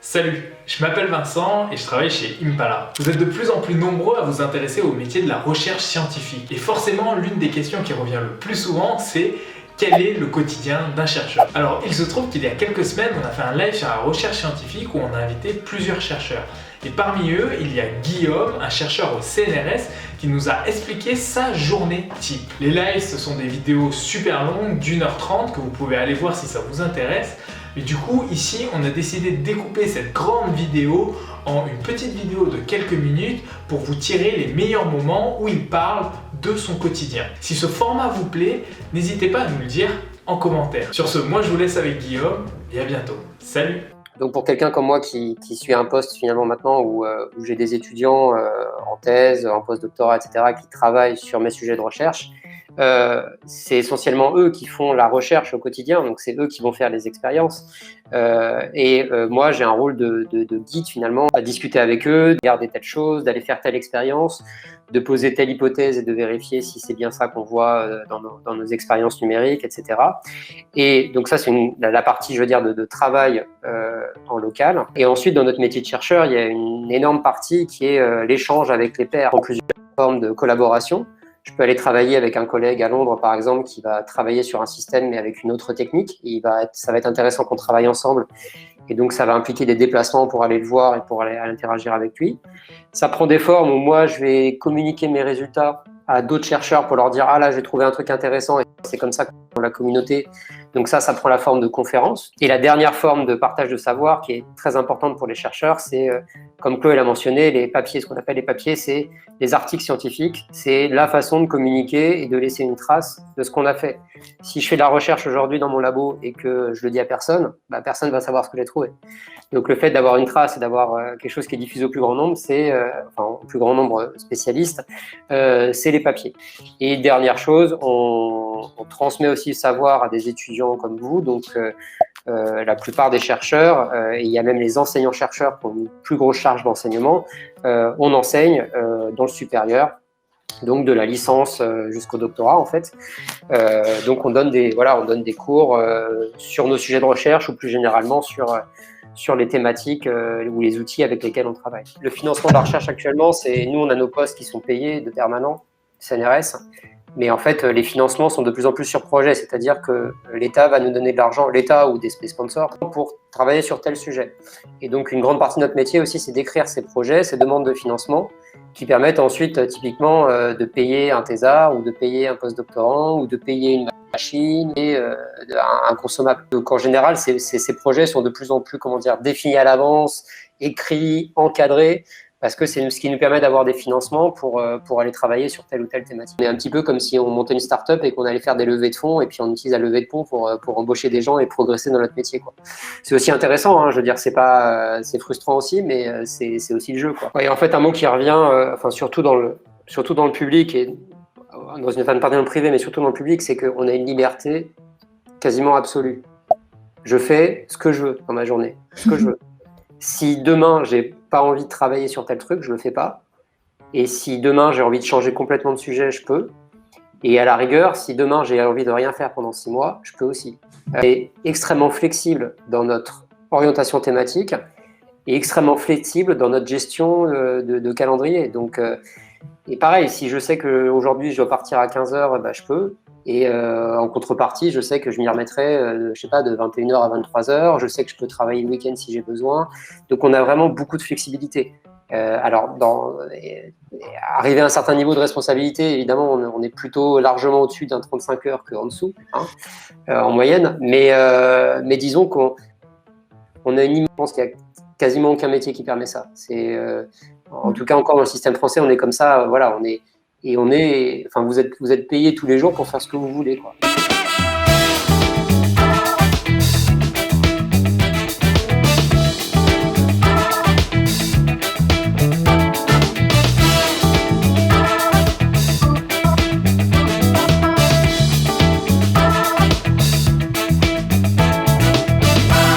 Salut, je m'appelle Vincent et je travaille chez Impala. Vous êtes de plus en plus nombreux à vous intéresser au métier de la recherche scientifique. Et forcément, l'une des questions qui revient le plus souvent, c'est quel est le quotidien d'un chercheur? Alors, il se trouve qu'il y a quelques semaines, on a fait un live sur la recherche scientifique où on a invité plusieurs chercheurs. Et parmi eux, il y a Guillaume, un chercheur au CNRS, qui nous a expliqué sa journée type. Les lives, ce sont des vidéos super longues d'1h30 que vous pouvez aller voir si ça vous intéresse. Mais du coup, ici, on a décidé de découper cette grande vidéo en une petite vidéo de quelques minutes pour vous tirer les meilleurs moments où il parle de son quotidien. Si ce format vous plaît, n'hésitez pas à nous le dire en commentaire. Sur ce, moi je vous laisse avec Guillaume et à bientôt. Salut! Donc pour quelqu'un comme moi qui suit un poste finalement maintenant où j'ai des étudiants en thèse, en post-doctorat, etc., qui travaillent sur mes sujets de recherche, c'est essentiellement eux qui font la recherche au quotidien, donc c'est eux qui vont faire les expériences. Moi, j'ai un rôle de guide finalement, à discuter avec eux, de regarder telle chose, d'aller faire telle expérience, de poser telle hypothèse et de vérifier si c'est bien ça qu'on voit dans nos expériences numériques, etc. Et donc ça, c'est la partie, je veux dire, de travail en local. Et ensuite, dans notre métier de chercheur, il y a une énorme partie qui est l'échange avec les pairs en plusieurs formes de collaboration. Je peux aller travailler avec un collègue à Londres, par exemple, qui va travailler sur un système, mais avec une autre technique. Ça va être intéressant qu'on travaille ensemble. Et donc, ça va impliquer des déplacements pour aller le voir et pour aller interagir avec lui. Ça prend des formes où moi, je vais communiquer mes résultats à d'autres chercheurs pour leur dire « Ah là, j'ai trouvé un truc intéressant ». Et c'est comme ça qu'on la communauté. Donc ça prend la forme de conférence. Et la dernière forme de partage de savoir qui est très importante pour les chercheurs, c'est, comme Chloé l'a mentionné, les papiers. Ce qu'on appelle les papiers, c'est les articles scientifiques. C'est la façon de communiquer et de laisser une trace de ce qu'on a fait. Si je fais de la recherche aujourd'hui dans mon labo et que je le dis à personne, personne ne va savoir ce que j'ai trouvé. Donc le fait d'avoir une trace et d'avoir quelque chose qui est diffusé au plus grand nombre, au plus grand nombre spécialistes, c'est les papiers. Et dernière chose, on transmet aussi le savoir à des étudiants comme vous, donc la plupart des chercheurs, et il y a même les enseignants-chercheurs qui ont une plus grosse charge d'enseignement, on enseigne dans le supérieur, donc de la licence jusqu'au doctorat en fait. Donc on donne des cours sur nos sujets de recherche ou plus généralement sur les thématiques ou les outils avec lesquels on travaille. Le financement de la recherche actuellement, nous on a nos postes qui sont payés de permanent, CNRS, mais en fait les financements sont de plus en plus sur projet, c'est-à-dire que l'État va nous donner de l'argent, l'État ou des sponsors, pour travailler sur tel sujet. Et donc une grande partie de notre métier aussi, c'est d'écrire ces projets, ces demandes de financement, qui permettent ensuite typiquement de payer un thésard ou de payer un postdoctorant ou de payer une machine et un consommable. Donc en général, ces projets sont de plus en plus définis à l'avance, écrits, encadrés, parce que c'est ce qui nous permet d'avoir des financements pour aller travailler sur telle ou telle thématique. C'est un petit peu comme si on montait une start-up et qu'on allait faire des levées de fonds et puis on utilise la levée de fonds pour embaucher des gens et progresser dans notre métier, quoi. C'est aussi intéressant, hein, je veux dire, c'est frustrant aussi, mais c'est aussi le jeu, quoi. Et en fait, un mot qui revient, surtout dans le public et dans une partie dans le privé, mais surtout dans le public, c'est qu'on a une liberté quasiment absolue. Je fais ce que je veux dans ma journée, ce que je veux. Si demain, j'ai pas envie de travailler sur tel truc, je le fais pas. Et si demain, j'ai envie de changer complètement de sujet, je peux. Et à la rigueur, si demain, j'ai envie de rien faire pendant 6 mois, je peux aussi. Et extrêmement flexible dans notre orientation thématique et extrêmement flexible dans notre gestion de calendrier. Donc, et pareil, si je sais qu'aujourd'hui, je dois partir à 15h, je peux. Et en contrepartie, je sais que je m'y remettrai, de 21h à 23h. Je sais que je peux travailler le week-end si j'ai besoin. Donc, on a vraiment beaucoup de flexibilité. Arriver à un certain niveau de responsabilité, évidemment, on est plutôt largement au-dessus d'un 35 heures qu'en dessous, hein, en moyenne. Mais disons qu'on a une immense, qu'il n'y a quasiment aucun métier qui permet ça. En tout cas, encore dans le système français, on est comme ça. Voilà, vous êtes payé tous les jours pour faire ce que vous voulez, quoi.